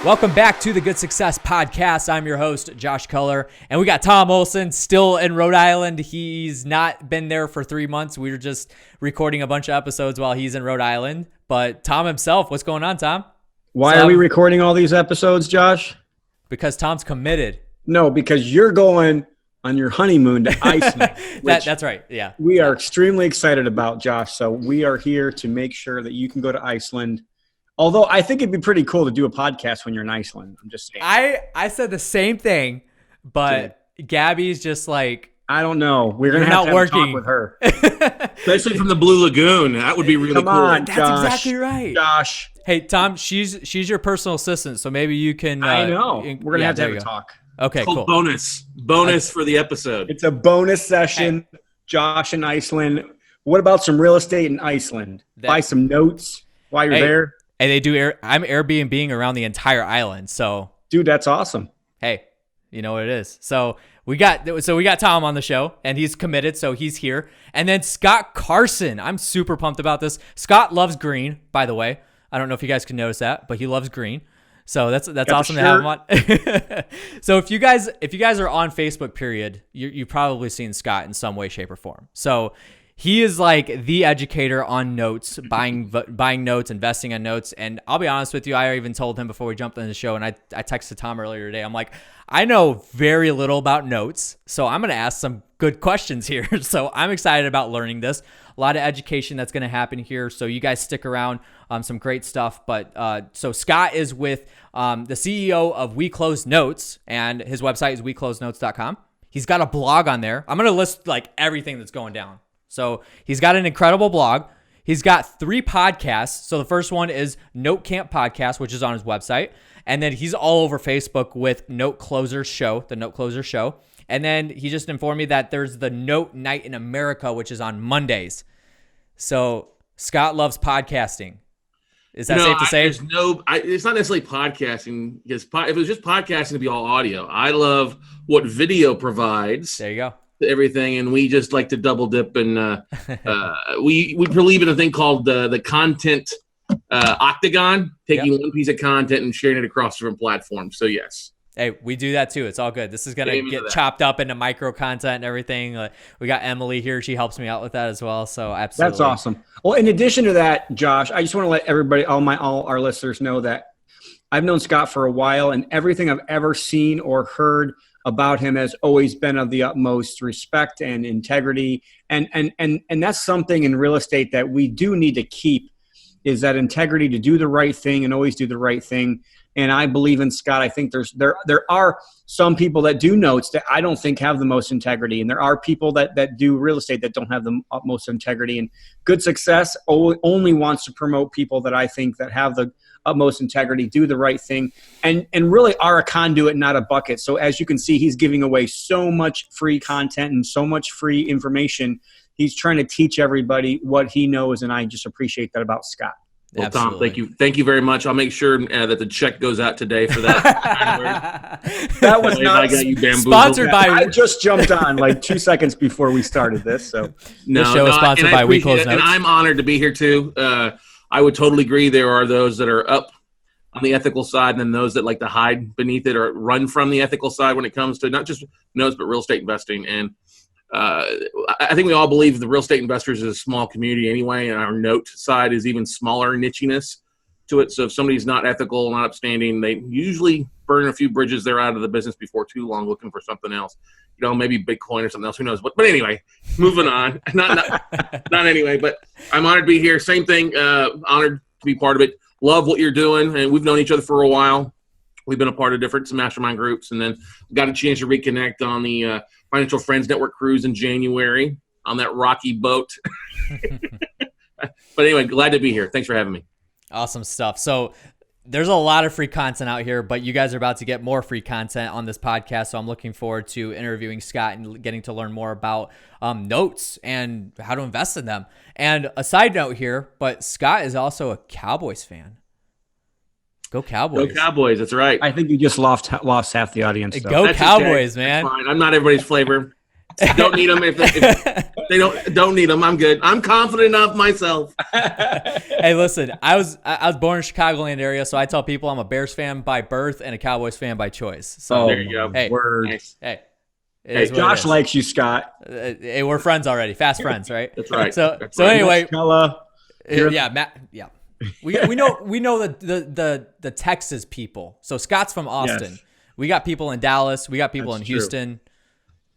Welcome back to the Good Success Podcast. I'm your host, Josh Culler, and we got Tom Olson still in Rhode Island. He's not been there for 3 months. We were just recording a bunch of episodes while he's in Rhode Island. But Tom himself, what's going on, Tom? Why are we recording all these episodes, Josh? Because Tom's committed. No, because you're going on your honeymoon to Iceland. That's right, yeah. We are extremely excited about, Josh. So we are here to make sure that you can go to Iceland. Although I think it'd be pretty cool to do a podcast when you're in Iceland. I'm just saying. I said the same thing, but Gabby's just like, I don't know. We're gonna have to have a talk with her, especially from the Blue Lagoon. That would be really cool. On, That's Josh. exactly right, Josh. Hey, Tom, she's your personal assistant, so maybe you can. I know. We're gonna have to have a talk. Okay, cool. Bonus for the episode. It's a bonus session. Hey. Josh in Iceland. What about some real estate in Iceland? Buy some notes while you're there. And they do. I'm Airbnb-ing around the entire island. So, dude, that's awesome. Hey, you know what it is. So we got Tom on the show, and he's committed, so he's here. And then Scott Carson. I'm super pumped about this. Scott loves green, by the way. I don't know if you guys can notice that, but he loves green. So that's awesome to have him on. So if you guys are on Facebook, period, you've probably seen Scott in some way, shape, or form. So he is like the educator on notes, buying notes, investing on notes. And I'll be honest with you, I even told him before we jumped on the show, and I texted Tom earlier today. I'm like, I know very little about notes, so I'm going to ask some good questions here. So I'm excited about learning this. A lot of education that's going to happen here. So you guys stick around, some great stuff. But so Scott is with the CEO of We Close Notes, and his website is weclosenotes.com. He's got a blog on there. I'm going to list like everything that's going down. So he's got an incredible blog. He's got 3 podcasts. So the first one is Note Camp Podcast, which is on his website. And then he's all over Facebook with Note Closers Show, the Note Closer Show. And then he just informed me that there's the Note Night in America, which is on Mondays. So Scott loves podcasting. Is that safe to say? It's not necessarily podcasting, because if it was just podcasting, it'd be all audio. I love what video provides. There you go. Everything, and we just like to double dip, and we believe in a thing called the content octagon, taking one piece of content and sharing it across different platforms. So yes, hey, we do that too. It's all good. This is gonna get chopped up into micro content and everything. We got Emily here; she helps me out with that as well. So absolutely, that's awesome. Well, in addition to that, Josh, I just want to let everybody, all our listeners, know that I've known Scott for a while, and everything I've ever seen or heard about him has always been of the utmost respect and integrity. And that's something in real estate that we do need to keep, is that integrity to do the right thing and always do the right thing. And I believe in Scott. I think there are some people that do notes that I don't think have the most integrity. And there are people that do real estate that don't have the utmost integrity. And Good Success only wants to promote people that I think that have the utmost integrity, do the right thing, and really are a conduit, not a bucket. So as you can see, he's giving away so much free content and so much free information. He's trying to teach everybody what he knows, and I just appreciate that about Scott. Well, absolutely. Tom, thank you very much. I'll make sure that the check goes out today for that. That was not sponsored by. I just jumped on like 2 seconds before we started this. So this show is sponsored by We Close Notes, and I'm honored to be here too. I would totally agree. There are those that are up on the ethical side, and then those that like to hide beneath it or run from the ethical side when it comes to not just notes but real estate investing. And I think we all believe the real estate investors is a small community anyway, and our note side is even smaller nichiness to it. So if somebody's not ethical, not upstanding, they usually burn a few bridges. They're out of the business before too long, looking for something else. You know, maybe Bitcoin or something else. Who knows? But anyway, moving on. Not anyway. But I'm honored to be here. Same thing. Honored to be part of it. Love what you're doing, and we've known each other for a while. We've been a part of different mastermind groups, and then got a chance to reconnect on the Financial Friends Network cruise in January on that rocky boat. But anyway, glad to be here. Thanks for having me. Awesome stuff. So there's a lot of free content out here, but you guys are about to get more free content on this podcast. So I'm looking forward to interviewing Scott and getting to learn more about notes and how to invest in them. And a side note here, but Scott is also a Cowboys fan. Go Cowboys. Go Cowboys. That's right. I think you just lost half the audience. Go Cowboys, man. That's fine. I'm not everybody's flavor. Don't need them. They don't need them. I'm good. I'm confident enough myself. Hey, listen, I was born in Chicagoland area, so I tell people I'm a Bears fan by birth and a Cowboys fan by choice. So there you go. Hey, word. Nice. hey, Josh likes you, Scott. Hey, we're friends already, fast friends, right? That's right. So That's so right. anyway, You're- Matt, yeah. We know the Texas people. So Scott's from Austin. Yes. We got people in Dallas. We got people That's in true. Houston,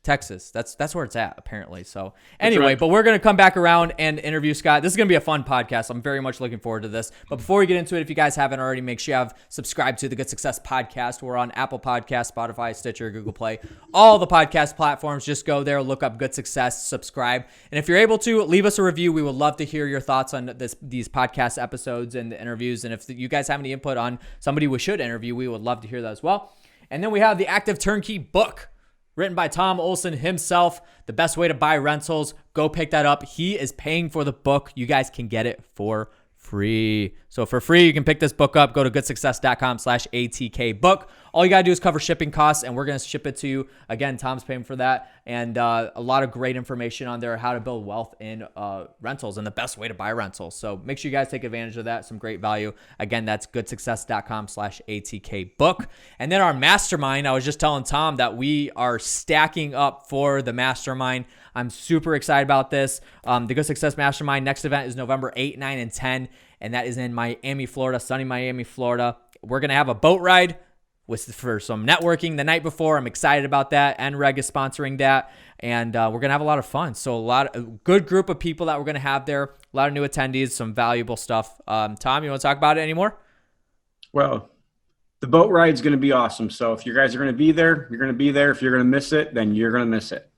Texas. That's where it's at apparently. So anyway, right. but we're gonna come back around and interview Scott. This is gonna be a fun podcast. I'm very much looking forward to this. But before we get into it, if you guys haven't already, make sure you have subscribed to the Good Success Podcast. We're on Apple Podcasts, Spotify, Stitcher, Google Play, all the podcast platforms. Just go there, look up Good Success, subscribe, and if you're able to, leave us a review. We would love to hear your thoughts on these podcast episodes and the interviews. And if you guys have any input on somebody we should interview, we would love to hear that as well. And then we have the Active Turnkey book, written by Tom Olson himself, The Best Way to Buy Rentals. Go pick that up. He is paying for the book. You guys can get it for free. So for free, you can pick this book up. Go to goodsuccess.com/ATK book. All you got to do is cover shipping costs, and we're going to ship it to you. Again, Tom's paying for that. And a lot of great information on there, how to build wealth in rentals and the best way to buy rentals. So make sure you guys take advantage of that. Some great value. Again, that's goodsuccess.com/ATK book. And then our mastermind, I was just telling Tom that we are stacking up for the mastermind. I'm super excited about this. The Good Success Mastermind next event is November 8, 9, and 10. And that is in Miami, Florida, sunny Miami, Florida. We're going to have a boat ride for some networking the night before. I'm excited about that. NREG is sponsoring that. And we're going to have a lot of fun. So a good group of people that we're going to have there. A lot of new attendees, some valuable stuff. Tom, you want to talk about it anymore? Well, the boat ride is going to be awesome. So if you guys are going to be there, you're going to be there. If you're going to miss it, then you're going to miss it.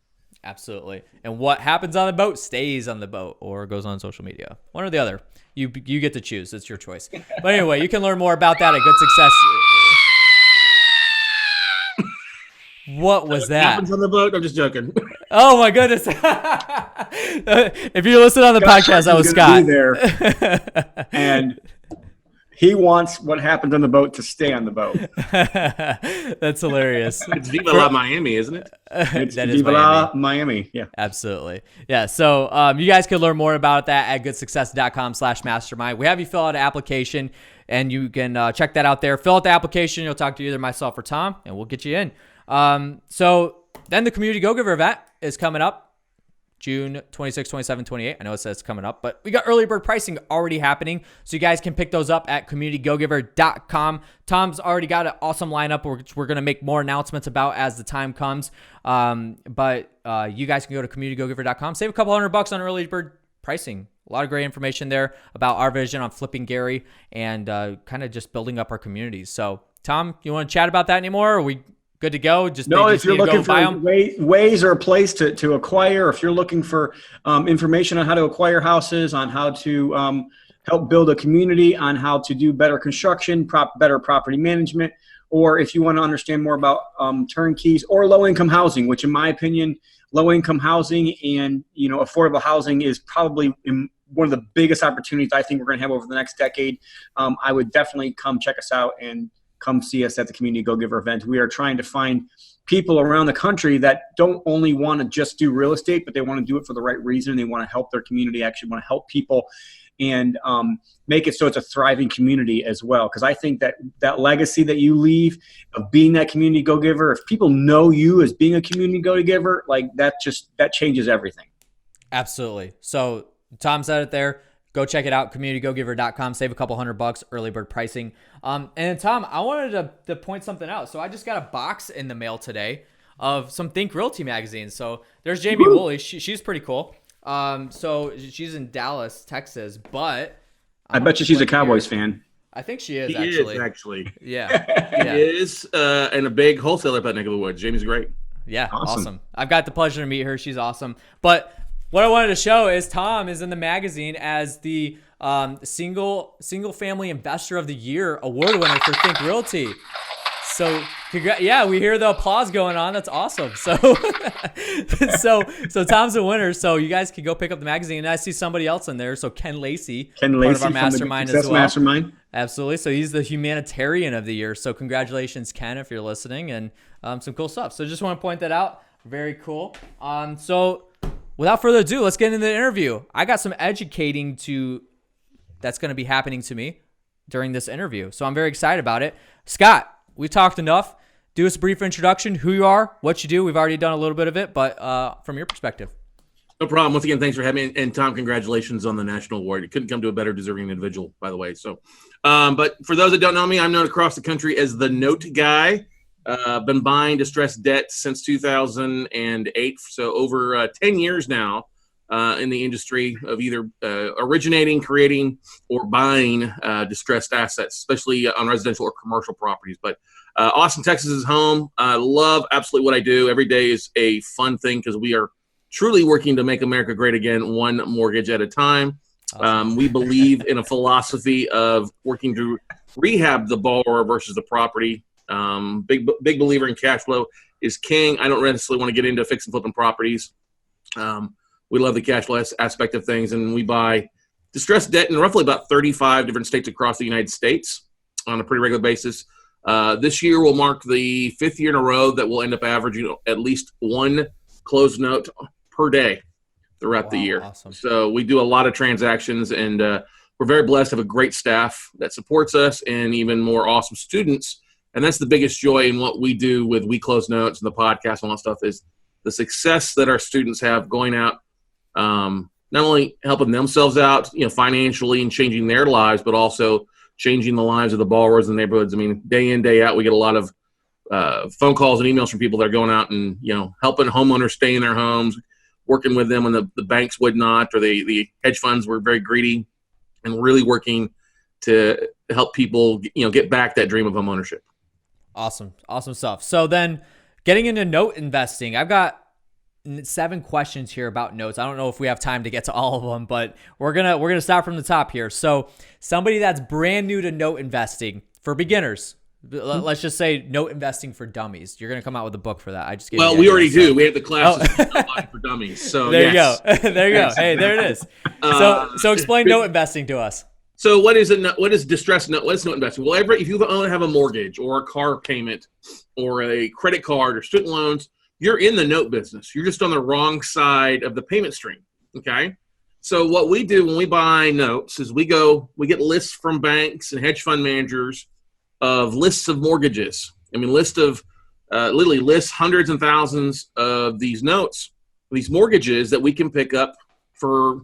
Absolutely. And what happens on the boat stays on the boat or goes on social media. One or the other. You get to choose. It's your choice. But anyway, you can learn more about that at Good Success. What was that? Happens on the boat? I'm just joking. Oh my goodness. If you listen on the podcast, that was Scott. Be there, and he wants what happened on the boat to stay on the boat. That's hilarious. It's Viva La Miami, isn't it? It's That is Viva La Miami. Yeah. Absolutely. Yeah. So you guys can learn more about that at goodsuccess.com/mastermind. We have you fill out an application and you can check that out there. Fill out the application. You'll talk to either myself or Tom and we'll get you in. So then the Community Go-Giver event is coming up. June 26, 27, 28. I know it says coming up, but we got early bird pricing already happening. So you guys can pick those up at communitygogiver.com. Tom's already got an awesome lineup, which we're going to make more announcements about as the time comes. But you guys can go to communitygogiver.com, save a couple $100 on early bird pricing. A lot of great information there about our vision on flipping Gary and kind of just building up our communities. So Tom, you want to chat about that anymore? Or are we good to go? No, if you're looking for ways or a place to acquire, if you're looking for information on how to acquire houses, on how to help build a community, on how to do better construction, better property management, or if you want to understand more about turnkeys or low-income housing, which in my opinion, low-income housing and affordable housing is probably one of the biggest opportunities I think we're going to have over the next decade. I would definitely come check us out and come see us at the Community Go-Giver event. We are trying to find people around the country that don't only want to just do real estate, but they want to do it for the right reason. They want to help their community, actually want to help people and make it so it's a thriving community as well. Because I think that legacy that you leave of being that Community Go-Giver, if people know you as being a Community Go-Giver, like that changes everything. Absolutely. So Tom said it there. Go check it out, communitygogiver.com. Save a couple $100, early bird pricing. And then Tom, I wanted to point something out. So I just got a box in the mail today of some Think Realty magazines. So there's Jamie Woolley. She's pretty cool. So she's in Dallas, Texas, but I bet you she's a Cowboys fan. I think she is, He actually. is, actually. Yeah. He is, and a big wholesaler up at neck of the woods. Jamie's great. Yeah, awesome. I've got the pleasure to meet her. She's awesome. But what I wanted to show is Tom is in the magazine as the single family investor of the year award winner for Think Realty. So yeah, we hear the applause going on. That's awesome. So so Tom's a winner. So you guys can go pick up the magazine. And I see somebody else in there. So Ken Lacey part of our mastermind as well. Mastermind. Absolutely. So he's the humanitarian of the year. So congratulations, Ken, if you're listening, and some cool stuff. So just want to point that out. Very cool. So without further ado, let's get into the interview. I got some educating that's going to be happening to me during this interview. So I'm very excited about it. Scott, we've talked enough. Do us a brief introduction, who you are, what you do. We've already done a little bit of it, but from your perspective. No problem. Once again, thanks for having me. And Tom, congratulations on the national award. You couldn't come to a better deserving individual, by the way. So, but for those that don't know me, I'm known across the country as the Note Guy. Been buying distressed debt since 2008. So over 10 years now in the industry of either originating, creating, or buying distressed assets, especially on residential or commercial properties. But Austin, Texas is home. I love absolutely what I do. Every day is a fun thing because we are truly working to make America great again, one mortgage at a time. Awesome. We believe in a philosophy of working to rehab the borrower versus the property. Big believer in cash flow is king. I don't necessarily want to get into fix and flipping properties. We love the cash flow aspect of things, and we buy distressed debt in roughly about 35 different states across the United States on a pretty regular basis. This year will mark the 5th year in a row that we'll end up averaging at least one closed note per day throughout the year. Awesome. So we do a lot of transactions, and we're very blessed to have a great staff that supports us and even more awesome students. And that's the biggest joy in what we do with We Close Notes and the podcast and all that stuff is the success that our students have going out, not only helping themselves out, financially and changing their lives, but also changing the lives of the borrowers in the neighborhoods. I mean, day in, day out, we get a lot of phone calls and emails from people that are going out and, helping homeowners stay in their homes, working with them when the banks would not, or the hedge funds were very greedy, and really working to help people, get back that dream of homeownership. Awesome stuff. So then getting into note investing, I've got 7 questions here about notes. I don't know if we have time to get to all of them, but we're gonna start from the top here. So somebody that's brand new to note investing for beginners, let's just say note investing for dummies. You're gonna come out with a book for that. I just gave we already do. We have the classes for dummies. So there you go. There you go. Hey, there it is. So explain note investing to us. So what is distressed note? What is note investing? Well, if you only have a mortgage or a car payment or a credit card or student loans, you're in the note business. You're just on the wrong side of the payment stream. Okay. So what we do when we buy notes is we get lists from banks and hedge fund managers of lists of mortgages. I mean, literally lists hundreds and thousands of these notes, these mortgages that we can pick up for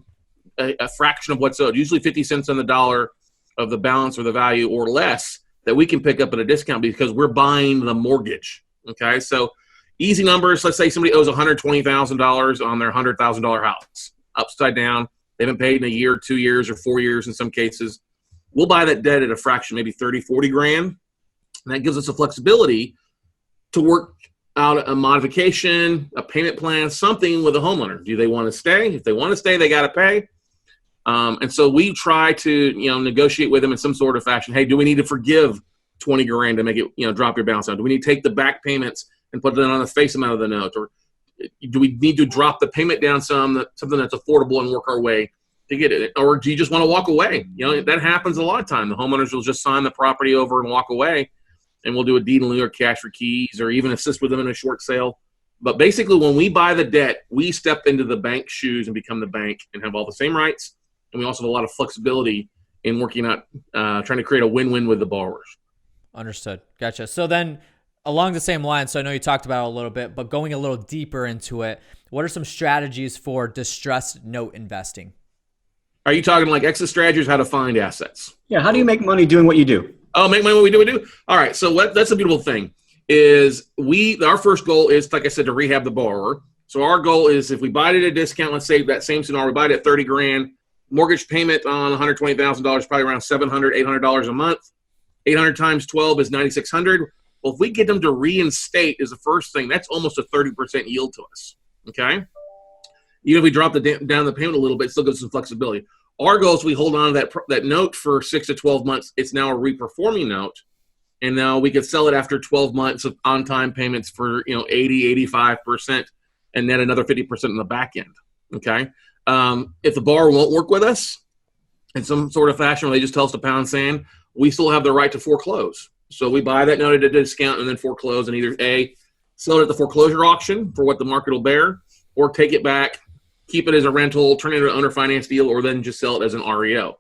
a fraction of what's owed, usually 50 cents on the dollar of the balance or the value or less, that we can pick up at a discount because we're buying the mortgage. Okay. So easy numbers. Let's say somebody owes $120,000 on their $100,000 house, upside down. They haven't paid in a year, 2 years, or 4 years in some cases. We'll buy that debt at a fraction, maybe 30, 40 grand. And that gives us a flexibility to work out a modification, a payment plan, something with a homeowner. Do they want to stay? If they want to stay, they got to pay. And so we try to, negotiate with them in some sort of fashion. Hey, do we need to forgive 20 grand to make it, drop your balance down? Do we need to take the back payments and put it on the face amount of the note? Or do we need to drop the payment down something that's affordable and work our way to get it? Or do you just want to walk away? That happens a lot of time. The homeowners will just sign the property over and walk away, and we'll do a deed in lieu or cash for keys or even assist with them in a short sale. But basically, when we buy the debt, we step into the bank's shoes and become the bank and have all the same rights. And we also have a lot of flexibility in working out, trying to create a win-win with the borrowers. Understood. Gotcha. So then along the same line, so I know you talked about it a little bit, but going a little deeper into it, what are some strategies for distressed note investing? Are you talking like exit strategies, how to find assets? Yeah. How do you make money doing what you do? Oh, make money what we do? All right. So that's a beautiful thing is our first goal is, like I said, to rehab the borrower. So our goal is if we buy it at a discount, let's say that same scenario, we buy it at 30 grand, mortgage payment on $120,000, probably around $700, $800 a month. 800 times 12 is $9,600. Well, if we get them to reinstate is the first thing, that's almost a 30% yield to us. Okay. Even if we drop down the payment a little bit, it still gives some flexibility. Our goal is we hold on to that note for 6 to 12 months. It's now a reperforming note. And now we could sell it after 12 months of on-time payments for, 80, 85% and net another 50% in the back end. Okay. If the borrower won't work with us in some sort of fashion, or they just tell us to pound sand, we still have the right to foreclose. So we buy that note at a discount and then foreclose, and either A, sell it at the foreclosure auction for what the market will bear, or take it back keep it as a rental, turn it into an owner finance deal, or then just sell it as an REO.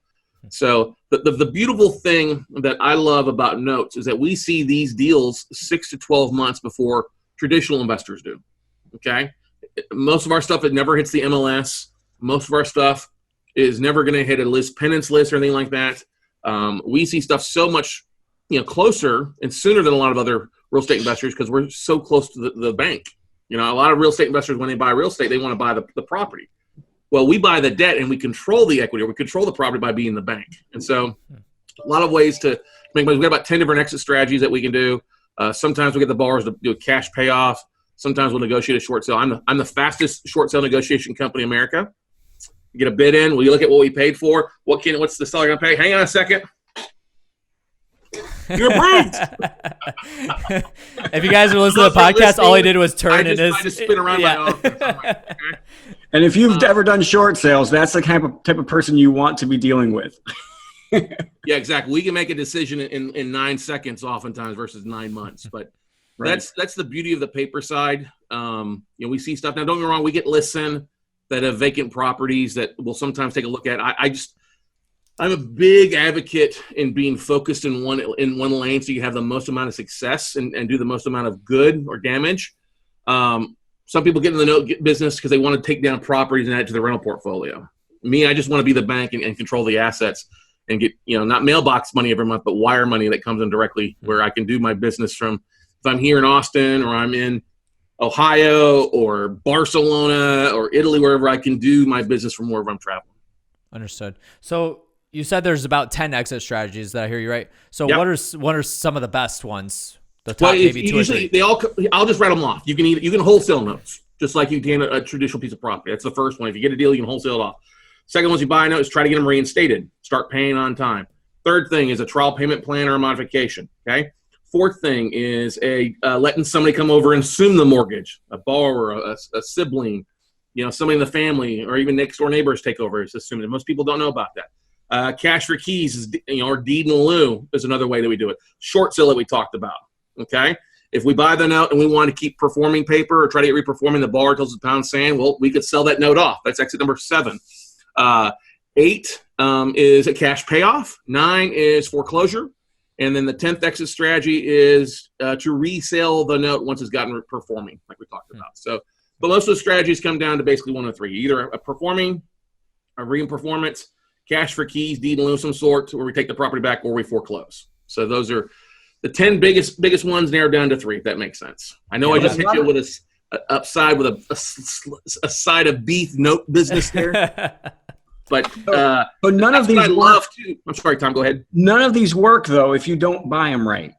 So the beautiful thing that I love about notes is that we see these deals 6 to 12 months before traditional investors do. Okay. Most of our stuff, it never hits the MLS. Most of our stuff is never going to hit a list, penance list or anything like that. We see stuff so much, closer and sooner than a lot of other real estate investors because we're so close to the bank. A lot of real estate investors, when they buy real estate, they want to buy the property. Well, we buy the debt and we control the equity, or we control the property by being the bank. And so a lot of ways to make money. We got about 10 different exit strategies that we can do. Sometimes we get the borrowers to do a cash payoff. Sometimes we'll negotiate a short sale. I'm the fastest short sale negotiation company in America. You get a bid in. We look at what we paid for. What's the seller going to pay? Hang on a second. You're approved. If you guys are listening to the podcast, all he did was turn in his. I just spin around my office. I'm like, okay. And if you've ever done short sales, that's the type of person you want to be dealing with. Yeah, exactly. We can make a decision in 9 seconds oftentimes versus 9 months. But right. That's the beauty of the paper side. We see stuff. Now, don't get me wrong. We get lists in that have vacant properties that we'll sometimes take a look at. I'm a big advocate in being focused in one lane so you have the most amount of success and do the most amount of good or damage. Some people get in the note business because they want to take down properties and add it to their rental portfolio. Me, I just want to be the bank and control the assets and get, not mailbox money every month, but wire money that comes in directly where I can do my business from. If I'm here in Austin or I'm in Ohio or Barcelona or Italy, wherever, I can do my business from wherever I'm traveling. Understood. So you said there's about 10 exit strategies that I hear you right. So Yep. what are some of the best ones? The top maybe 2 or 3. I'll just rattle them off. You can wholesale notes just like you can a traditional piece of property. That's the first one. If you get a deal, you can wholesale it off. Second one is you buy a note is try to get them reinstated. Start paying on time. Third thing is a trial payment plan or a modification. Okay. Fourth thing is letting somebody come over and assume the mortgage. A borrower, a sibling, somebody in the family, or even next door neighbors take over. It's assumed. Most people don't know about that. Cash for keys is, or deed in lieu is another way that we do it. Short sale that we talked about. Okay. If we buy the note and we want to keep performing paper or try to get reperforming, the borrower tells us pound sand, well, we could sell that note off. That's exit number 7. 8 is a cash payoff. 9 is foreclosure. And then the 10th exit strategy is to resell the note once it's gotten performing, like we talked about. So, but most of the strategies come down to basically 1 of 3, either a performing, a re-performance, cash for keys, deed in lieu of some sort, where we take the property back or we foreclose. So those are the 10 biggest ones, narrowed down to 3, if that makes sense. I know I just hit you with a side of beef note business there. But none of these I'm sorry, Tom, go ahead. None of these work, though, if you don't buy them right.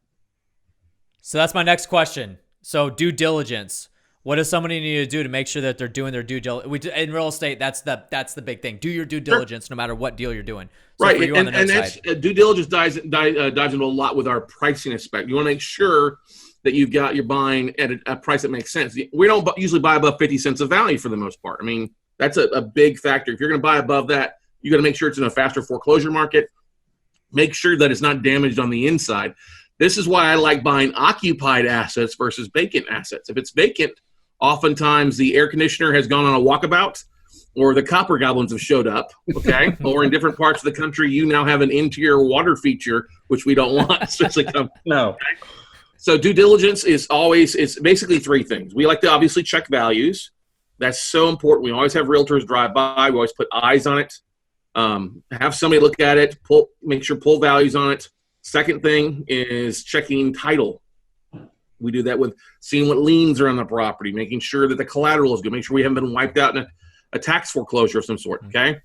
So that's my next question. So due diligence. What does somebody need to do to make sure that they're doing their due diligence? In real estate, that's the big thing. Do your due diligence no matter what deal you're doing. So right, and that's due diligence dives into a lot with our pricing aspect. You want to make sure that you're buying at a price that makes sense. We don't usually buy above 50 cents of value for the most part. I mean, that's a big factor. If you're going to buy above that, you got to make sure it's in a faster foreclosure market. Make sure that it's not damaged on the inside. This is why I like buying occupied assets versus vacant assets. If it's vacant, oftentimes the air conditioner has gone on a walkabout, or the copper goblins have showed up, okay? Or in different parts of the country, you now have an interior water feature, which we don't want, especially No. Okay? So due diligence is basically 3 things. We like to obviously check values. That's so important. We always have realtors drive by. We always put eyes on it. Have somebody look at it, make sure pull values on it. Second thing is checking title. We do that with seeing what liens are on the property, making sure that the collateral is good, make sure we haven't been wiped out in a tax foreclosure of some sort, okay?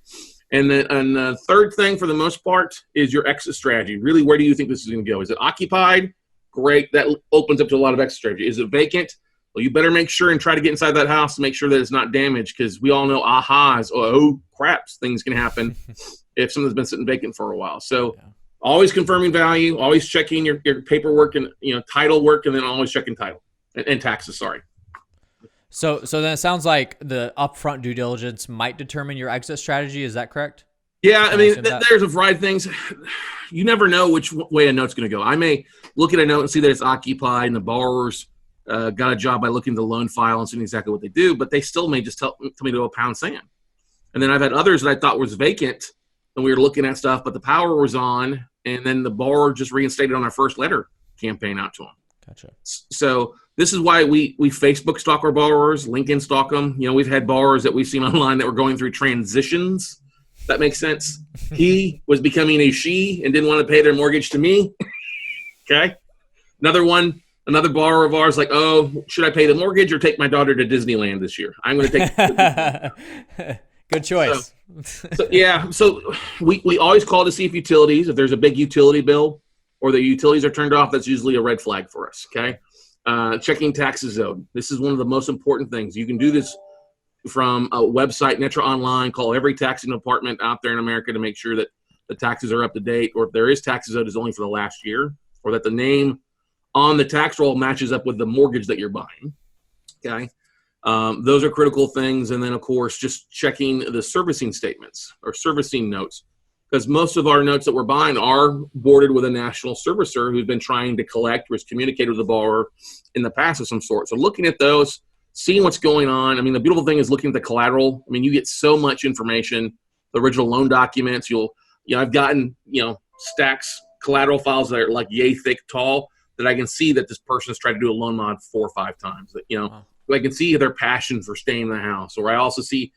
And the third thing, for the most part, is your exit strategy. Really, where do you think this is going to go? Is it occupied? Great. That opens up to a lot of exit strategy. Is it vacant? Well, you better make sure and try to get inside that house to make sure that it's not damaged, because we all know ahas, oh, craps, things can happen if something's been sitting vacant for a while. So always confirming value, always checking your paperwork and title work, and then always checking title and taxes, sorry. So then it sounds like the upfront due diligence might determine your exit strategy. Is that correct? Yeah, I mean, there's a variety of things. You never know which way a note's going to go. I may look at a note and see that it's occupied and the borrower's got a job by looking at the loan file and seeing exactly what they do, but they still may just tell me to go pound sand. And then I've had others that I thought was vacant, and we were looking at stuff, but the power was on, and then the borrower just reinstated on our first letter campaign out to them. Gotcha. So this is why we Facebook stalk our borrowers, LinkedIn stalk them. We've had borrowers that we've seen online that were going through transitions. If that makes sense. He was becoming a she and didn't want to pay their mortgage to me. Okay. Another borrower of ours, like, oh, should I pay the mortgage or take my daughter to Disneyland this year? I'm going to take. Good choice. So we always call to see if utilities, if there's a big utility bill or the utilities are turned off, that's usually a red flag for us. Okay. Checking taxes owed. This is one of the most important things. You can do this from a website, Netra Online, call every taxing department out there in America to make sure that the taxes are up to date, or if there is taxes owed, is only for the last year, or that the name on the tax roll matches up with the mortgage that you're buying. Okay. Those are critical things. And then, of course, just checking the servicing statements or servicing notes, because most of our notes that we're buying are boarded with a national servicer who's been trying to collect or has communicated with the borrower in the past of some sort. So looking at those, seeing what's going on. I mean, the beautiful thing is looking at the collateral. I mean, you get so much information, the original loan documents. I've gotten, stacks, collateral files that are like yay thick, tall, that I can see that this person's tried to do a loan mod 4 or 5 times. That, Wow. I can see their passion for staying in the house. Or I also see,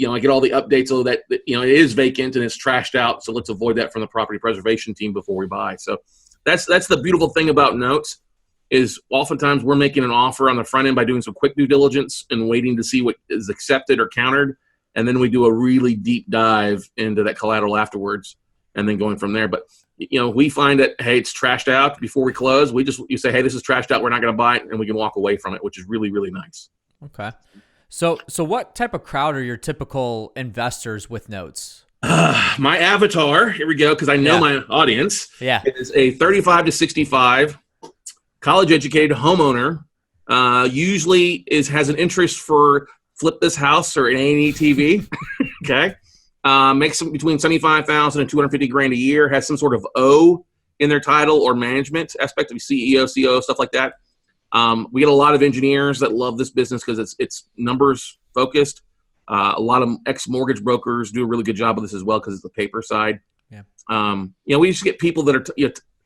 I get all the updates so that it is vacant and it's trashed out. So let's avoid that from the property preservation team before we buy. So that's the beautiful thing about notes, is oftentimes we're making an offer on the front end by doing some quick due diligence and waiting to see what is accepted or countered. And then we do a really deep dive into that collateral afterwards and then going from there. But, we find that, hey, it's trashed out before we close. You say, hey, this is trashed out. We're not going to buy it. And we can walk away from it, which is really, really nice. Okay. So what type of crowd are your typical investors with notes? My avatar, here we go, because I know my audience. Yeah. Is a 35 to 65 college-educated homeowner. Usually has an interest for Flip This House or an A&E TV. Okay. Makes between $75,000 and $250,000 a year. Has some sort of O in their title or management aspect of CEO, COO, stuff like that. We get a lot of engineers that love this business because it's numbers focused. A lot of ex-mortgage brokers do a really good job of this as well because it's the paper side. Yeah. We used to get people that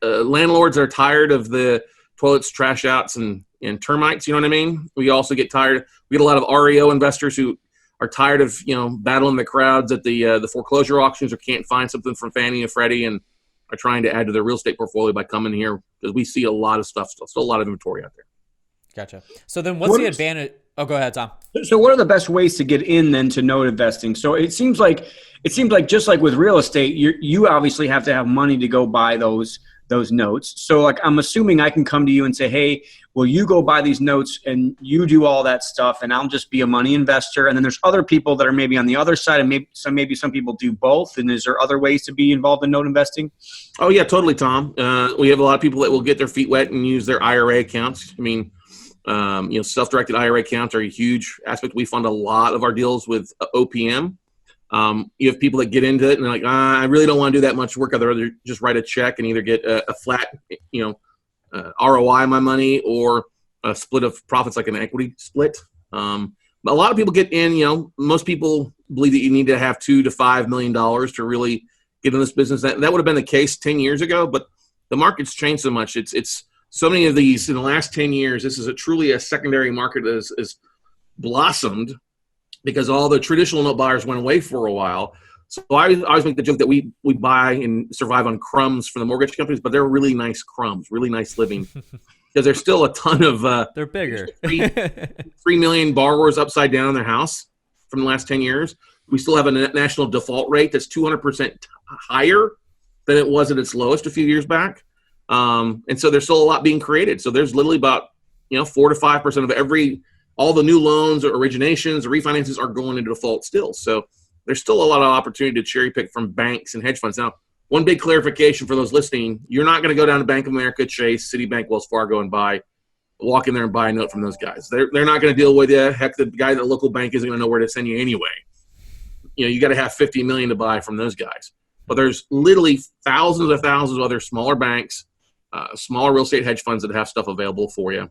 are landlords that are tired of the toilets, trash outs, and termites. You know what I mean? We also get tired. We get a lot of REO investors who are tired of battling the crowds at the foreclosure auctions or can't find something from Fannie and Freddie and are trying to add to their real estate portfolio by coming here, because we see a lot of stuff still a lot of inventory out there. Gotcha. So then what's the advantage? Oh, go ahead, Tom. So what are the best ways to get in then to note investing? So it seems like just like with real estate, you obviously have to have money to go buy those notes. So like, I'm assuming I can come to you and say, hey, will you go buy these notes and you do all that stuff and I'll just be a money investor. And then there's other people that are maybe on the other side, and maybe some people do both. And is there other ways to be involved in note investing? Oh yeah, totally, Tom. We have a lot of people that will get their feet wet and use their IRA accounts. I mean, self-directed IRA accounts are a huge aspect. We fund a lot of our deals with OPM. You have people that get into it and they're like, I really don't want to do that much work. I'd rather just write a check and either get a flat, ROI on my money, or a split of profits, like an equity split. But a lot of people get in, most people believe that you need to have $2 to $5 million to really get in this business. That would have been the case 10 years ago, but the market's changed so much. It's so many of these in the last 10 years. This is truly a secondary market that has blossomed, because all the traditional note buyers went away for a while. So I always make the joke that we buy and survive on crumbs from the mortgage companies, but they're really nice crumbs, really nice living, because there's still a ton of they're bigger 3 million borrowers upside down in their house from the last 10 years. We still have a national default rate that's 200% higher than it was at its lowest a few years back. And so there's still a lot being created. So there's literally about 4 to 5% of all the new loans or originations or refinances are going into default still. So there's still a lot of opportunity to cherry pick from banks and hedge funds. Now, one big clarification for those listening: you're not going to go down to Bank of America, Chase, Citibank, Wells Fargo, and walk in there and buy a note from those guys. They're not going to deal with you. Heck, the guy at the local bank isn't going to know where to send you anyway. You got to have $50 million to buy from those guys. But there's literally thousands of other smaller banks, smaller real estate hedge funds that have stuff available for you.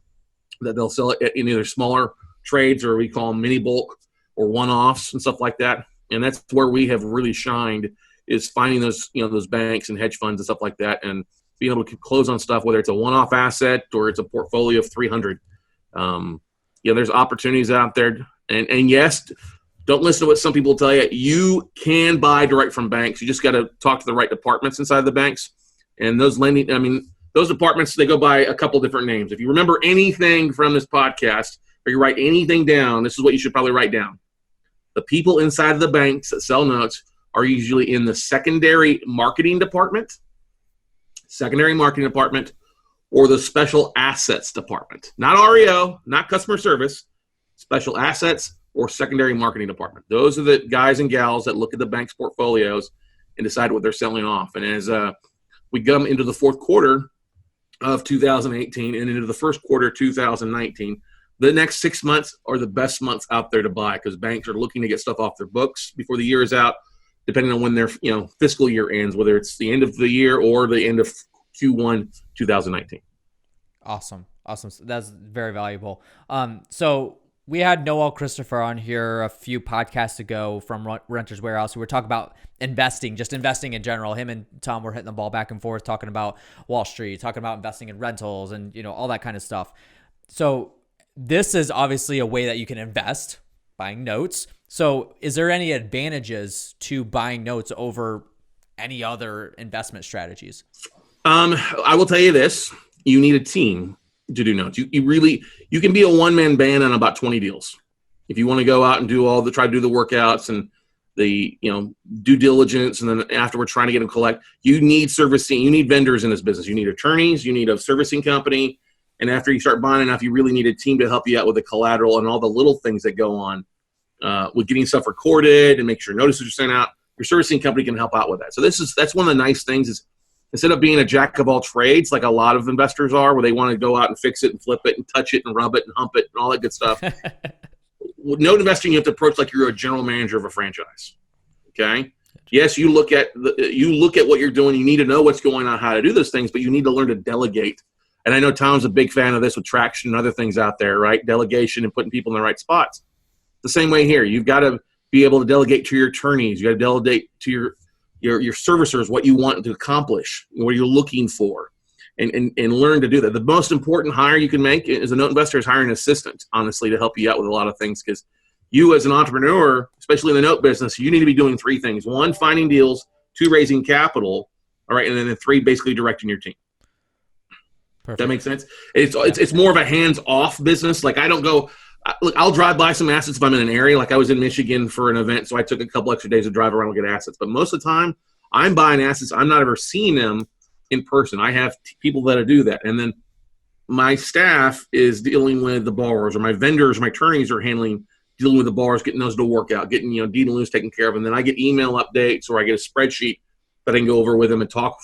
that they'll sell it in either smaller trades, or we call them mini bulk or one-offs and stuff like that. And that's where we have really shined, is finding those, those banks and hedge funds and stuff like that, and being able to close on stuff, whether it's a one-off asset or it's a portfolio of 300. There's opportunities out there. And yes, don't listen to what some people tell you. You can buy direct from banks. You just got to talk to the right departments inside the banks. And those those departments, they go by a couple different names. If you remember anything from this podcast, or you write anything down, this is what you should probably write down. The people inside of the banks that sell notes are usually in the secondary marketing department, or the special assets department. Not REO, not customer service, special assets or secondary marketing department. Those are the guys and gals that look at the bank's portfolios and decide what they're selling off. And as we come into the fourth quarter of 2018 and into the first quarter of 2019, the next 6 months are the best months out there to buy, because banks are looking to get stuff off their books before the year is out, depending on when their fiscal year ends, whether it's the end of the year or the end of Q1 2019. Awesome. So that's very valuable. So we had Noel Christopher on here a few podcasts ago from Renters Warehouse. We were talking about investing, just investing in general. Him and Tom were hitting the ball back and forth, talking about Wall Street, talking about investing in rentals and, all that kind of stuff. So this is obviously a way that you can invest, buying notes. So is there any advantages to buying notes over any other investment strategies? I will tell you this. You need a team to do notes. You can be a one-man band on about 20 deals. If you want to go out and try to do the workouts and the, due diligence, and then afterward trying to get them collect, you need servicing, you need vendors in this business. You need attorneys, you need a servicing company. And after you start buying enough, you really need a team to help you out with the collateral and all the little things that go on with getting stuff recorded and make sure notices are sent out. Your servicing company can help out with that. So that's one of the nice things is, instead of being a jack of all trades, like a lot of investors are, where they want to go out and fix it and flip it and touch it and rub it and hump it and all that good stuff. With note investing, you have to approach like you're a general manager of a franchise. Okay. Yes, you look at what you're doing. You need to know what's going on, how to do those things, but you need to learn to delegate. And I know Tom's a big fan of this with traction and other things out there, right? Delegation and putting people in the right spots. The same way here. You've got to be able to delegate to your attorneys. You got to delegate to your servicers what you want to accomplish, what you're looking for, and learn to do that. The most important hire you can make as a note investor is hiring an assistant, honestly, to help you out with a lot of things, because you as an entrepreneur, especially in the note business, you need to be doing three things. One, finding deals. Two, raising capital. All right, and then three, basically directing your team. Perfect. That makes sense? It's more of a hands-off business. Like I don't go – look, I'll drive by some assets if I'm in an area. Like I was in Michigan for an event, so I took a couple extra days to drive around and get assets. But most of the time, I'm buying assets. I'm not ever seeing them in person. I have people that do that. And then my staff is dealing with the borrowers, or my vendors, my attorneys are dealing with the borrowers, getting those to work out, getting deed and liens taken care of. And then I get email updates, or I get a spreadsheet that I can go over with them and talk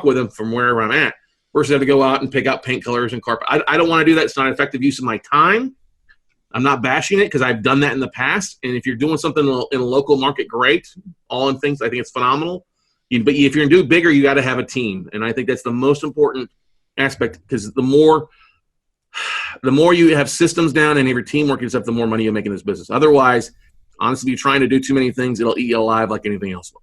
with them from wherever I'm at, versus I have to go out and pick out paint colors and carpet. I don't want to do that. It's not an effective use of my time. I'm not bashing it because I've done that in the past. And if you're doing something in a local market, great. All in things, I think it's phenomenal. But if you're going to do bigger, you got to have a team. And I think that's the most important aspect, because the more you have systems down and have your team working stuff, the more money you make in this business. Otherwise, honestly, if you're trying to do too many things, it'll eat you alive like anything else will.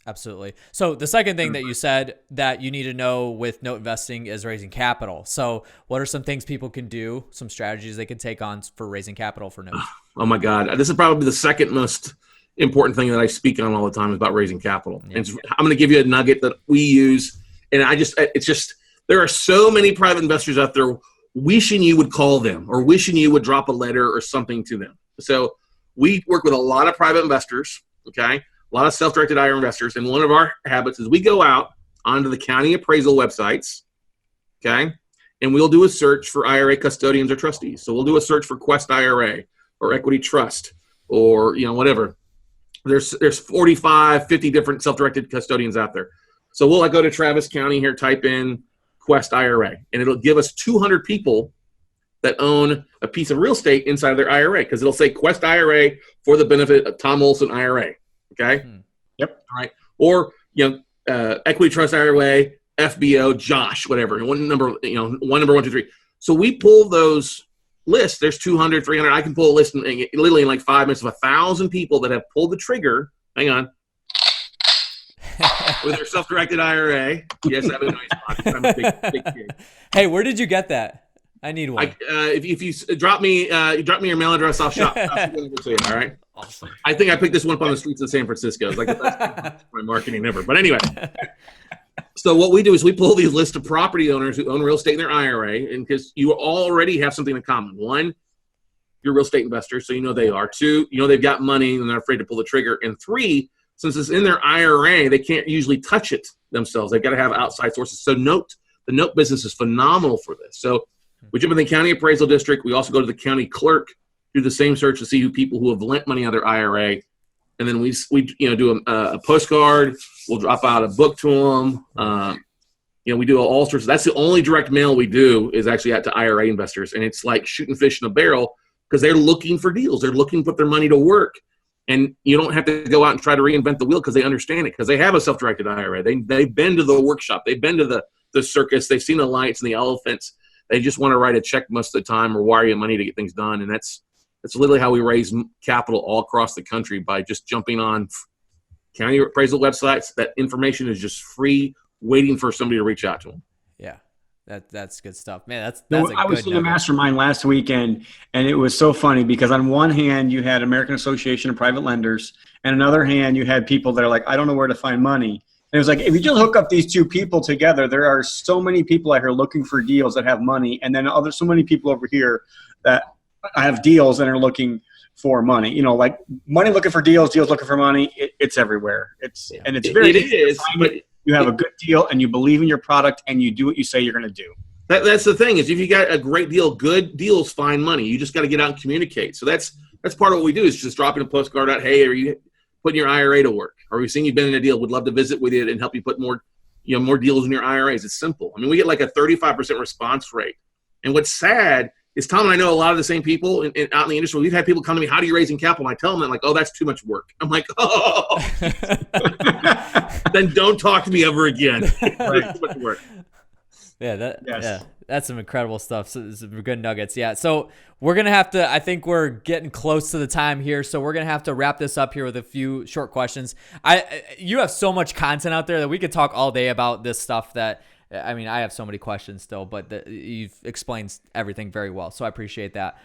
Absolutely. So the second thing that you said that you need to know with note investing is raising capital. So what are some things people can do, some strategies they can take on for raising capital for notes? Oh my God. This is probably the second most important thing that I speak on all the time, is about raising capital. Yeah. I'm going to give you a nugget that we use. And there are so many private investors out there wishing you would call them, or wishing you would drop a letter or something to them. So we work with a lot of private investors. Okay. A lot of self-directed IRA investors, and one of our habits is we go out onto the county appraisal websites, okay, and we'll do a search for IRA custodians or trustees. So we'll do a search for Quest IRA or Equity Trust or whatever. There's 45, 50 different self-directed custodians out there. So we'll go to Travis County here, type in Quest IRA, and it'll give us 200 people that own a piece of real estate inside of their IRA, because it'll say Quest IRA for the benefit of Tom Olson IRA. Okay. Yep. All right. Or, Equity Trust IRA, FBO, Josh, whatever. One number, 1, 2, 3. So we pull those lists. There's 200, 300. I can pull a list literally in like 5 minutes of 1,000 people that have pulled the trigger. Hang on. With their self-directed IRA. Yes, I have a noise box. I'm a big kid. Hey, where did you get that? I need one. If you drop me your mail address, I'll shop it to you. All right. Awesome. I think I picked this one up on the streets of San Francisco. It's like the best my marketing ever. But anyway, so what we do is we pull these lists of property owners who own real estate in their IRA, and because you already have something in common. One, you're real estate investors, so you know they are. Two, you know they've got money and they're afraid to pull the trigger. And three, since it's in their IRA, they can't usually touch it themselves. They've got to have outside sources. So the note business is phenomenal for this. So we jump in the county appraisal district. We also go to the county clerk, do the same search to see who people who have lent money on their IRA. And then we do a postcard. We'll drop out a book to them. We do all sorts. That's the only direct mail we do is actually out to IRA investors. And it's like shooting fish in a barrel because they're looking for deals. They're looking to put their money to work. And you don't have to go out and try to reinvent the wheel because they understand it, because they have a self-directed IRA. They've been to the workshop. They've been to the circus. They've seen the lights and the elephants. They just want to write a check most of the time or wire you money to get things done. And that's literally how we raise capital all across the country, by just jumping on county appraisal websites. That information is just free, waiting for somebody to reach out to them. Yeah. That's good stuff, man. That's I was in a mastermind last weekend, and it was so funny because on one hand you had American Association of Private Lenders, and another hand you had people that are like, I don't know where to find money. And it was like, if you just hook up these two people together, there are so many people out here looking for deals that have money, and then so many people over here that have deals and are looking for money. Like money looking for deals looking for money. It's everywhere. And it's very easy. But you have a good deal and you believe in your product and you do what you say you're going to do. That's the thing, is if you got a great deal, good deals find money. You just got to get out and communicate. So that's part of what we do, is just dropping a postcard out. Hey, are you putting your IRA to work? Are we seeing you've been in a deal? Would love to visit with you and help you put more deals in your IRAs. It's simple. I mean, we get like a 35% response rate. And what's sad is Tom and I know a lot of the same people out in the industry. We've had people come to me, how do you raise capital? And I tell them, like, oh, that's too much work. I'm like, oh, then don't talk to me ever again. That's too much work. Yeah, that's some incredible stuff. So some good nuggets. Yeah. So we're going to have to, I think we're getting close to the time here. So we're going to have to wrap this up here with a few short questions. You have so much content out there that we could talk all day about this stuff that, I mean, I have so many questions still, but you've explained everything very well. So I appreciate that.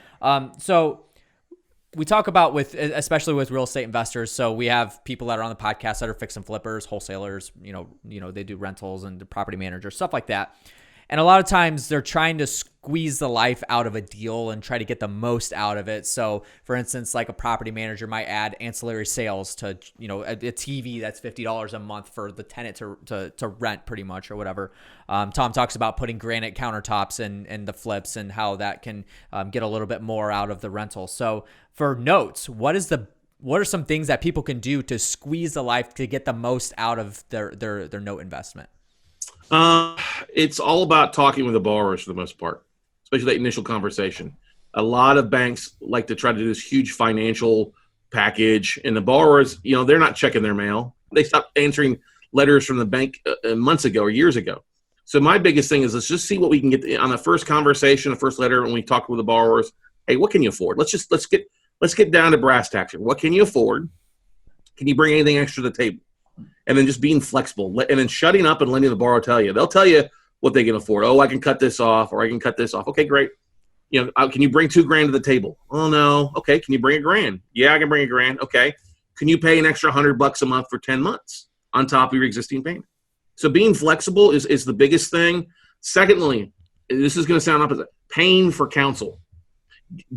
So we talk about especially with real estate investors. So we have people that are on the podcast that are fix and flippers, wholesalers, they do rentals and property managers, stuff like that. And a lot of times they're trying to squeeze the life out of a deal and try to get the most out of it. So for instance, like a property manager might add ancillary sales to, a TV that's $50 a month for the tenant to rent pretty much or whatever. Tom talks about putting granite countertops in the flips and how that can get a little bit more out of the rental. So for notes, what are some things that people can do to squeeze the life to get the most out of their note investment? It's all about talking with the borrowers for the most part, especially that initial conversation. A lot of banks like to try to do this huge financial package, and the borrowers, they're not checking their mail. They stopped answering letters from the bank months ago or years ago. So my biggest thing is, let's just see what we can get on the first conversation, the first letter, when we talk with the borrowers. Hey, what can you afford? Let's get down to brass tacks here. What can you afford? Can you bring anything extra to the table? And then just being flexible, and then shutting up and letting the borrower tell you. They'll tell you what they can afford. Oh, I can cut this off, or I can cut this off. Okay, great. Can you bring $2,000 to the table? Oh, no. Okay. Can you bring $1,000? Yeah, I can bring $1,000. Okay. Can you pay an extra $100 a month for 10 months on top of your existing payment? So being flexible is the biggest thing. Secondly, this is going to sound opposite, paying for counsel.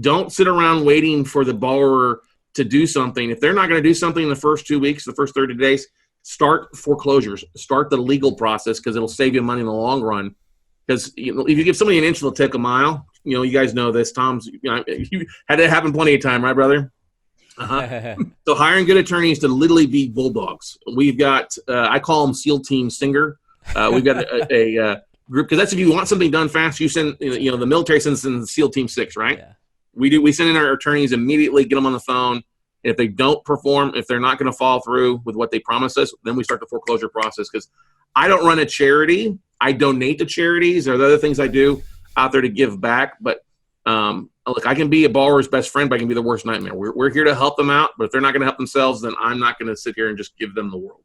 Don't sit around waiting for the borrower to do something. If they're not going to do something in the first 2 weeks, the first 30 days, start foreclosures, start the legal process, because it'll save you money in the long run. Because if you give somebody an inch, they'll take a mile. You guys know this. Tom's, you had it happen plenty of time, right, brother? Uh-huh. So hiring good attorneys to literally be bulldogs. We've got, I call them SEAL Team Singer. We've got a group, because that's if you want something done fast, you send, the military sends in SEAL Team 6, right? Yeah. We send in our attorneys immediately, get them on the phone. If they don't perform, if they're not going to follow through with what they promised us, then we start the foreclosure process. Because I don't run a charity. I donate to charities. There are the other things I do. out there to give back. But look, I can be a borrower's best friend, but I can be the worst nightmare. We're here to help them out, but if they're not going to help themselves, then I'm not going to sit here and just give them the world.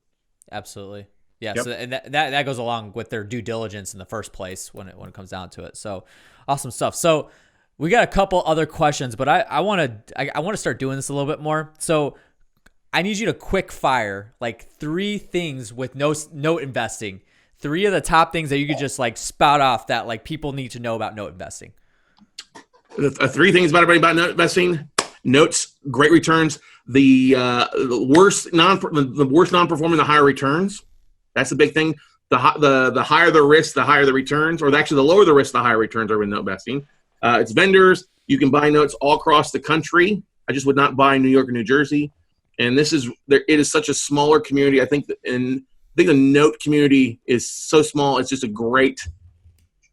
Absolutely. Yeah. Yep. So and that goes along with their due diligence in the first place when it comes down to it. So awesome stuff. So we got a couple other questions, but I want to start doing this a little bit more. So I need you to quick fire like 3 things with note investing. 3 of the top things that you could just like spout off that like people need to know about note investing. The 3 things about everybody about note investing: notes, great returns. The worst non-performing, the higher returns. That's the big thing. The higher the risk, the higher the returns, or actually the lower the risk, the higher returns are in note investing. It's vendors. You can buy notes all across the country. I just would not buy in New York or New Jersey. And it is such a smaller community. I think the note community is so small. It's just a great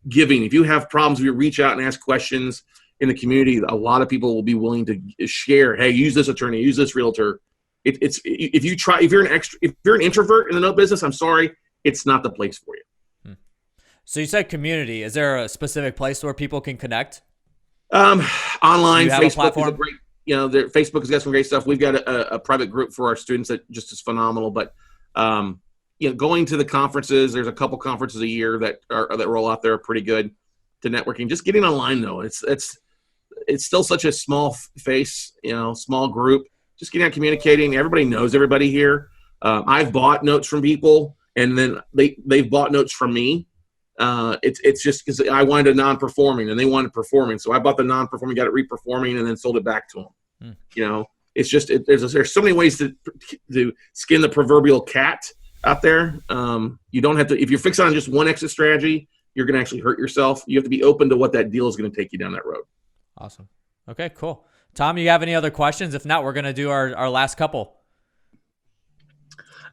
giving. If you have problems, if you reach out and ask questions in the community, a lot of people will be willing to share. Hey, use this attorney, use this realtor. If you're an introvert in the note business, I'm sorry, it's not the place for you. So you said community. Is there a specific place where people can connect? Online, Facebook is a great. Facebook has got some great stuff. We've got a private group for our students that just is phenomenal. But going to the conferences, there's a couple conferences a year that roll out there are pretty good to networking. Just getting online though, it's still such a small small group. Just getting out communicating. Everybody knows everybody here. I've bought notes from people, and then they've bought notes from me. It's just because I wanted a non-performing and they wanted performing, so I bought the non-performing, got it re-performing, and then sold it back to them. It's just there's so many ways to skin the proverbial cat out there. You don't have to, if you're fixed on just one exit strategy, you're going to actually hurt yourself. You have to be open to what that deal is going to take you down that road. Awesome. Okay, cool. Tom, you have any other questions? If not, we're going to do our last couple.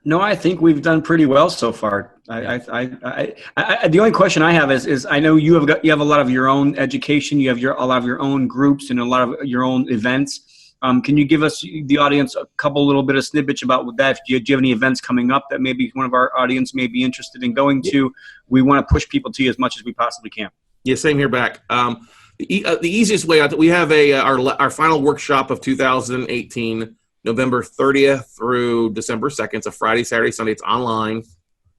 No, I think we've done pretty well so far. The only question I have is I know you have a lot of your own education, you have a lot of your own groups and a lot of your own events. Can you give us, the audience, a couple little bit of snippets about that? Do you have any events coming up that maybe one of our audience may be interested in going to? We want to push people to you as much as we possibly can. Yeah, same here back. The easiest way out, we have our final workshop of 2018. November 30th through December 2nd. It's a Friday, Saturday, Sunday. It's online,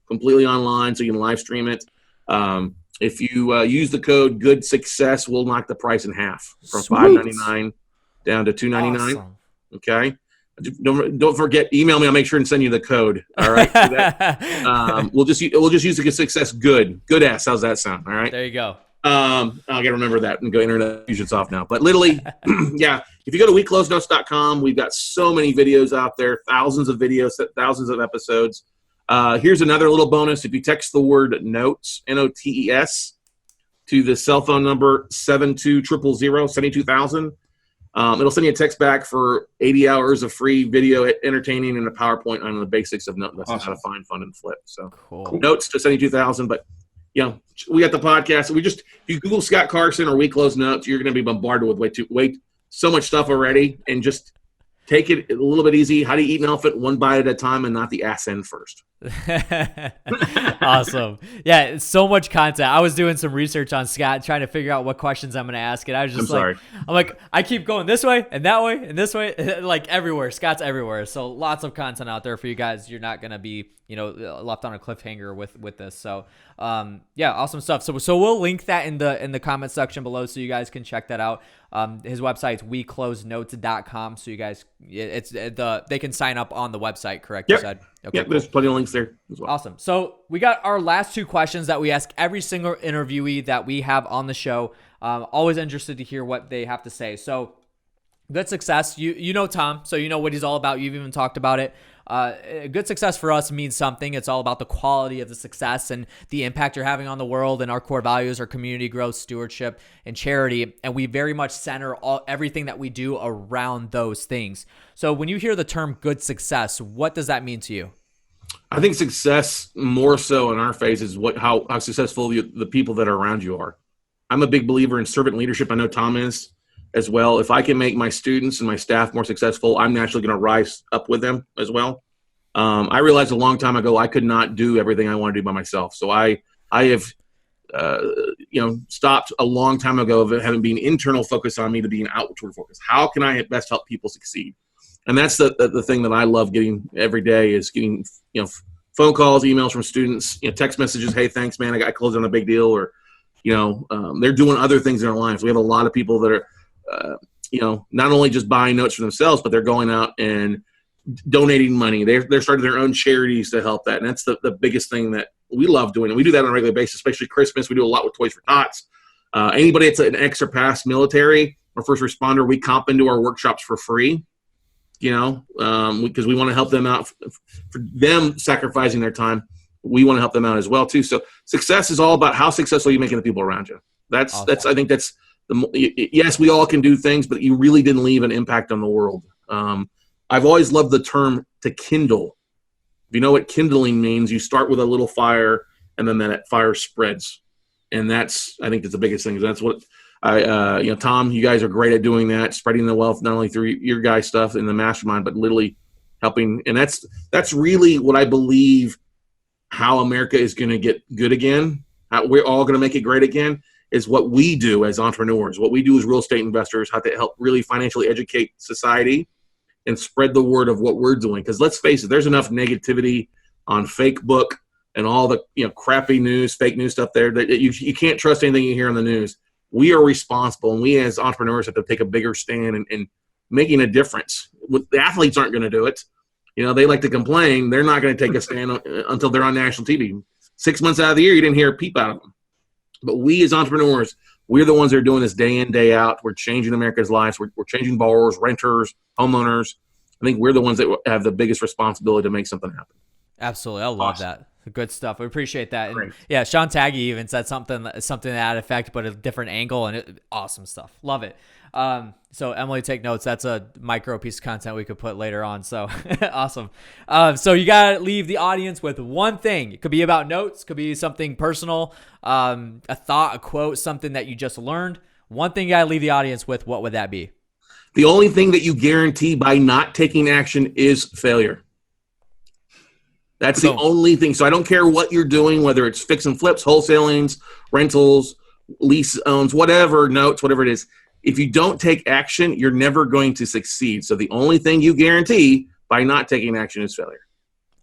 completely online, so you can live stream it. If you use the code Good Success, we'll knock the price in half from $5.99 down to $2.99. Awesome. Okay. Don't forget, email me. I'll make sure and send you the code. All right. We'll just use the Good Success. Good S. How's that sound? All right. There you go. I gotta remember that and go internet fusion's off now. But literally, yeah. If you go to weclosenotes.com, we've got so many videos out there, thousands of videos, thousands of episodes. Here's another little bonus. If you text the word notes, NOTES, to the cell phone number 72000, it'll send you a text back for 80 hours of free video entertaining and a PowerPoint on the basics of note investing, how to find, fund, and flip. So cool. Notes to 72,000, but we got the podcast. If you Google Scott Carson or We Close Notes, you're going to be bombarded with so much stuff already, and just take it a little bit easy. How do you eat an elephant? One bite at a time, and not the ass end first. Awesome. Yeah, it's so much content. I was doing some research on Scott, trying to figure out what questions I'm going to ask, and I was just I keep going this way and that way and this way, like everywhere. Scott's everywhere. So lots of content out there for you guys. You're not going to be, left on a cliffhanger with this. So, awesome stuff. So we'll link that in the comment section below, so you guys can check that out. His website's weclosenotes.com. So you guys, they can sign up on the website, correct? Yep. You said? Okay, yep, cool. There's plenty of links there as well. Awesome. So we got our last 2 questions that we ask every single interviewee that we have on the show. Always interested to hear what they have to say. So good success. You know Tom, so you know what he's all about. You've even talked about it. Good success for us means something. It's all about the quality of the success and the impact you're having on the world, and our core values are community growth, stewardship, and charity. And we very much center everything that we do around those things. So when you hear the term good success, what does that mean to you? I think success, more so in our phase, is how successful the people that are around you are. I'm a big believer in servant leadership. I know Tom is as well. If I can make my students and my staff more successful, I'm naturally going to rise up with them as well. I realized a long time ago I could not do everything I want to do by myself. So I have stopped a long time ago of having been internal focus on me to being outward focus. How can I best help people succeed? And that's the thing that I love getting every day is getting, phone calls, emails from students, text messages. Hey, thanks, man. I closed on a big deal. Or, they're doing other things in their lives. We have a lot of people that are, not only just buying notes for themselves, but they're going out and donating money. They're starting their own charities to help that. And that's the biggest thing that we love doing. And we do that on a regular basis, especially Christmas. We do a lot with Toys for Tots. Anybody that's an extra pass military or first responder, we comp into our workshops for free, because we want to help them out for them sacrificing their time. We want to help them out as well too. So success is all about how successful you're making the people around you. That's I think that's yes, we all can do things, but you really didn't leave an impact on the world. I've always loved the term to kindle. If you know what kindling means, you start with a little fire and then that fire spreads. And I think that's the biggest thing. That's what Tom, you guys are great at doing that, spreading the wealth, not only through your guys' stuff in the mastermind, but literally helping. And that's really what I believe how America is going to get good again. How we're all going to make it great again is what we do as entrepreneurs. What we do as real estate investors, how to help really financially educate society and spread the word of what we're doing. Because let's face it, there's enough negativity on Facebook and all the crappy news, fake news stuff there that you can't trust anything you hear on the news. We are responsible, and we as entrepreneurs have to take a bigger stand in making a difference. The athletes aren't going to do it. They like to complain. They're not going to take a stand until they're on national TV. 6 months out of the year, you didn't hear a peep out of them. But we as entrepreneurs, we're the ones that are doing this day in, day out. We're changing America's lives. We're changing borrowers, renters, homeowners. I think we're the ones that have the biggest responsibility to make something happen. Absolutely. I love that. Good stuff. We appreciate that. And yeah, Sean Taggy even said something to that effect, but a different angle, and awesome stuff. Love it. So Emily, take notes. That's a micro piece of content we could put later on. So awesome. So you got to leave the audience with one thing. It could be about notes, could be something personal, a thought, a quote, something that you just learned. One thing you got to leave the audience with. What would that be? The only thing that you guarantee by not taking action is failure. That's the only thing. So I don't care what you're doing, whether it's fix and flips, wholesalings, rentals, lease owns, whatever, notes, whatever it is. If you don't take action, you're never going to succeed. So the only thing you guarantee by not taking action is failure.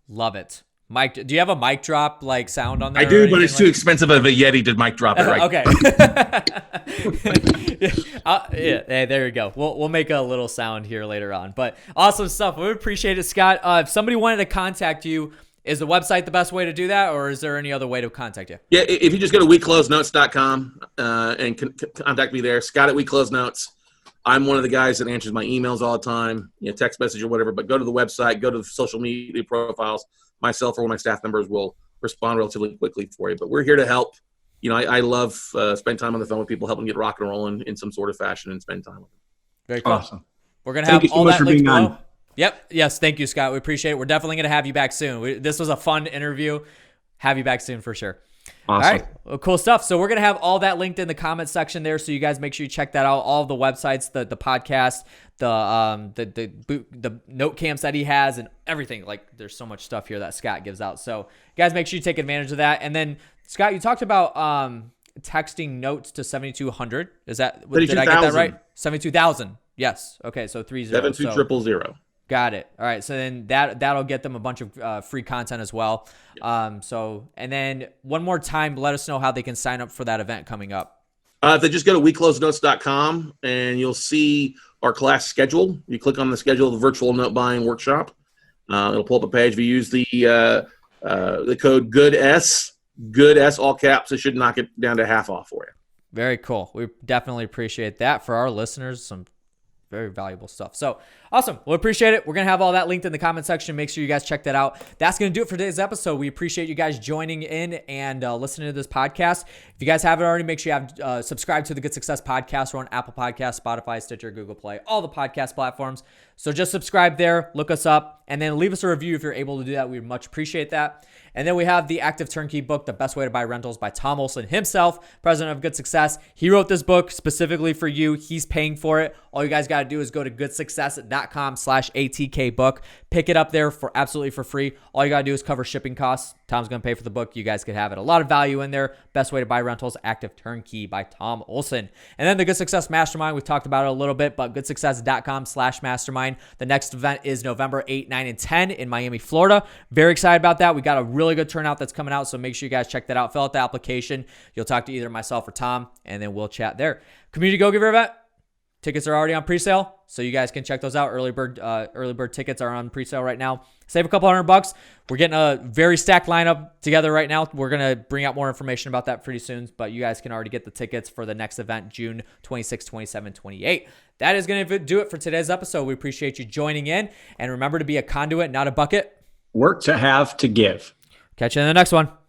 Love it. Mike, do you have a mic drop like sound on there? I do, but it's too expensive of a Yeti to mic drop it right. Okay. Yeah, there you go. We'll make a little sound here later on. But awesome stuff. We appreciate it, Scott. If somebody wanted to contact you, is the website the best way to do that, or is there any other way to contact you? Yeah, if you just go to weclosenotes.com and contact me there, Scott at weclosenotes. I'm one of the guys that answers my emails all the time, text message or whatever, but go to the website, go to the social media profiles. Myself or one of my staff members will respond relatively quickly for you. But we're here to help. I love spend time on the phone with people, help them get rock and rolling in some sort of fashion and spend time with them. Very cool. Awesome. We're going to have all that linked below. On. Yep. Yes. Thank you, Scott. We appreciate it. We're definitely going to have you back soon. This was a fun interview. Have you back soon for sure. Awesome. All right. Well, cool stuff. So we're going to have all that linked in the comment section there. So you guys make sure you check that out. All of the websites, the podcast, the note camps that he has and everything. Like there's so much stuff here that Scott gives out. So guys, make sure you take advantage of that. And then Scott, you talked about texting notes to 7,200. Did I get that right? 72,000. Yes. Okay. So 30. 72000. Got it. All right. So then that'll get them a bunch of free content as well. Yep. And then one more time, let us know how they can sign up for that event coming up. If they just go to weclosenotes.com and you'll see our class schedule. You click on the schedule of the virtual note buying workshop. It'll pull up a page. If you use the code GOODS, all caps, it should knock it down to half off for you. Very cool. We definitely appreciate that. For our listeners, some very valuable stuff. So awesome. We'll appreciate it. We're going to have all that linked in the comment section. Make sure you guys check that out. That's going to do it for today's episode. We appreciate you guys joining in and listening to this podcast. If you guys haven't already, make sure you have subscribed to the Good Success Podcast. We're on Apple Podcasts, Spotify, Stitcher, Google Play, all the podcast platforms. So just subscribe there, look us up, and then leave us a review if you're able to do that. We'd much appreciate that. And then we have the Active Turnkey book, The Best Way to Buy Rentals by Tom Olson himself, president of Good Success. He wrote this book specifically for you. He's paying for it. All you guys got to do is go to goodsuccess.com unsuccessmastermind.com/ATK book. Pick it up there for absolutely for free. All you got to do is cover shipping costs. Tom's going to pay for the book. You guys could have it. A lot of value in there. Best way to buy rentals, Active Turnkey by Tom Olson. And then the Good Success Mastermind, we've talked about it a little bit, but goodsuccess.com/mastermind. The next event is November 8, 9, and 10 in Miami, Florida. Very excited about that. We got a really good turnout that's coming out, so make sure you guys check that out. Fill out the application. You'll talk to either myself or Tom, and then we'll chat there. Community Go Giver event. Tickets are already on presale, so you guys can check those out. Early bird tickets are on presale right now. Save a couple $100. We're getting a very stacked lineup together right now. We're going to bring out more information about that pretty soon, but you guys can already get the tickets for the next event, June 26, 27, 28. That is going to do it for today's episode. We appreciate you joining in, and remember to be a conduit, not a bucket. Work to have to give. Catch you in the next one.